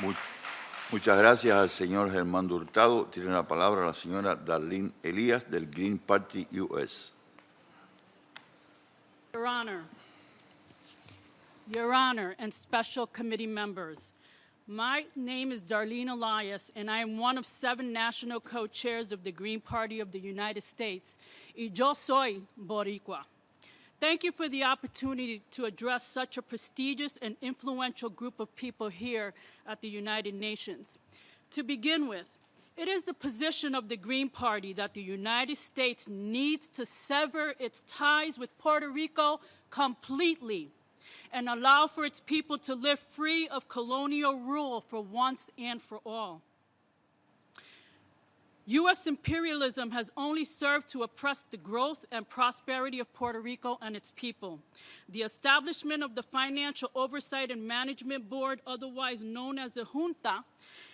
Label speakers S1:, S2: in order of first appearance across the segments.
S1: Mu- Muchas gracias al señor Germán Hurtado. Tiene la palabra la señora Darlene Elias del Green Party US.
S2: Your Honor, and special committee members, my name is Darlene Elias, and I am one of 7 national co-chairs of the Green Party of the United States. Y yo soy Boricua. Thank you for the opportunity to address such a prestigious and influential group of people here at the United Nations. To begin with, it is the position of the Green Party that the United States needs to sever its ties with Puerto Rico completely and allow for its people to live free of colonial rule for once and for all. U.S. imperialism has only served to oppress the growth and prosperity of Puerto Rico and its people. The establishment of the Financial Oversight and Management Board, otherwise known as the Junta,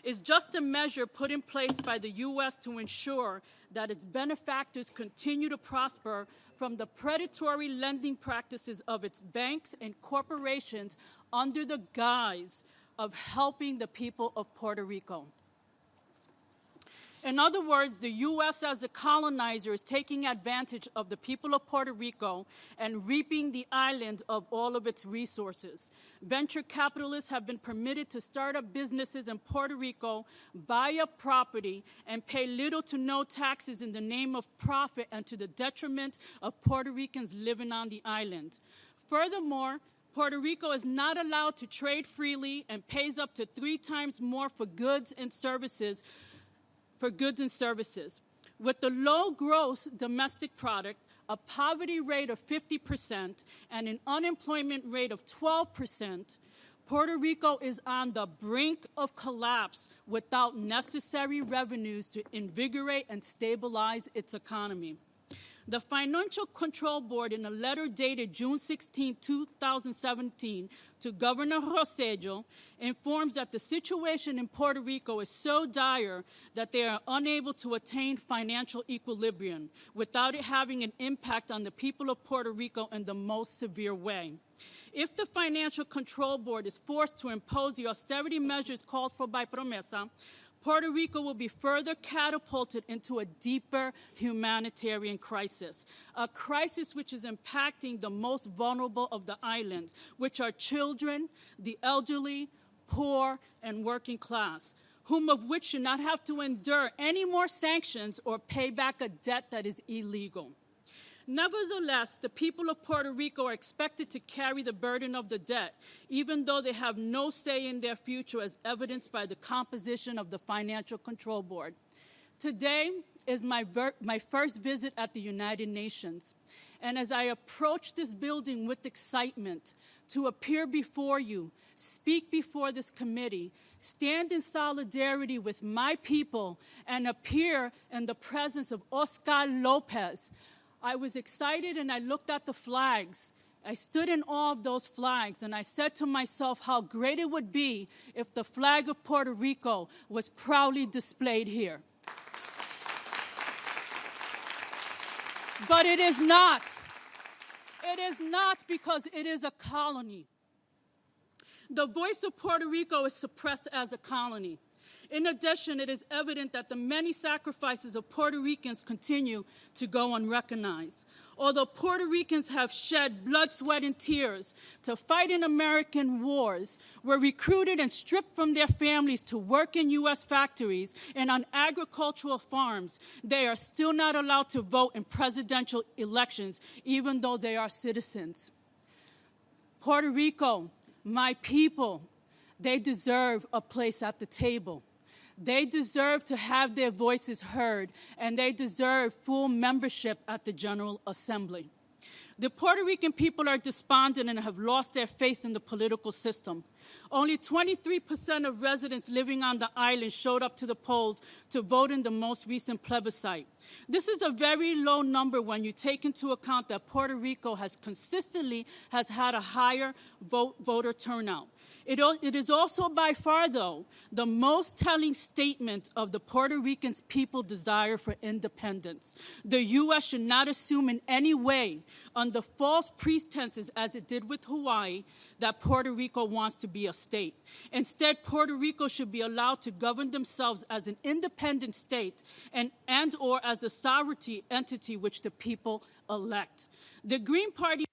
S2: is just a measure put in place by the U.S. to ensure that its benefactors continue to prosper from the predatory lending practices of its banks and corporations under the guise of helping the people of Puerto Rico. In other words, the U.S. as a colonizer is taking advantage of the people of Puerto Rico and reaping the island of all of its resources. Venture capitalists have been permitted to start up businesses in Puerto Rico, buy up property, and pay little to no taxes in the name of profit and to the detriment of Puerto Ricans living on the island. Furthermore, Puerto Rico is not allowed to trade freely and pays up to 3 times more for goods and services. With the low gross domestic product, a poverty rate of 50%, and an unemployment rate of 12%, Puerto Rico is on the brink of collapse without necessary revenues to invigorate and stabilize its economy. The Financial Control Board, in a letter dated June 16, 2017, to Governor Rosello, informs that the situation in Puerto Rico is so dire that they are unable to attain financial equilibrium without it having an impact on the people of Puerto Rico in the most severe way. If the Financial Control Board is forced to impose the austerity measures called for by PROMESA, Puerto Rico will be further catapulted into a deeper humanitarian crisis, a crisis which is impacting the most vulnerable of the island, which are children, the elderly, poor, and working class, whom of which should not have to endure any more sanctions or pay back a debt that is illegal. Nevertheless, the people of Puerto Rico are expected to carry the burden of the debt, even though they have no say in their future, as evidenced by the composition of the Financial Control Board. Today is my first visit at the United Nations, and as I approach this building with excitement to appear before you, speak before this committee, stand in solidarity with my people, and appear in the presence of Oscar Lopez, I was excited and I looked at the flags. I stood in awe of those flags and I said to myself how great it would be if the flag of Puerto Rico was proudly displayed here. But it is not. It is not, because it is a colony. The voice of Puerto Rico is suppressed as a colony. In addition, it is evident that the many sacrifices of Puerto Ricans continue to go unrecognized. Although Puerto Ricans have shed blood, sweat, and tears to fight in American wars, were recruited and stripped from their families to work in U.S. factories and on agricultural farms, they are still not allowed to vote in presidential elections, even though they are citizens. Puerto Rico, my people, they deserve a place at the table. They deserve to have their voices heard, and they deserve full membership at the General Assembly. The Puerto Rican people are despondent and have lost their faith in the political system. Only 23% of residents living on the island showed up to the polls to vote in the most recent plebiscite. This is a very low number when you take into account that Puerto Rico has consistently had a higher voter turnout. It is also by far, though, the most telling statement of the Puerto Rican's people desire for independence. The U.S. should not assume in any way, under false pretenses as it did with Hawaii, that Puerto Rico wants to be a state. Instead, Puerto Rico should be allowed to govern themselves as an independent state and or as a sovereignty entity which the people elect. The Green Party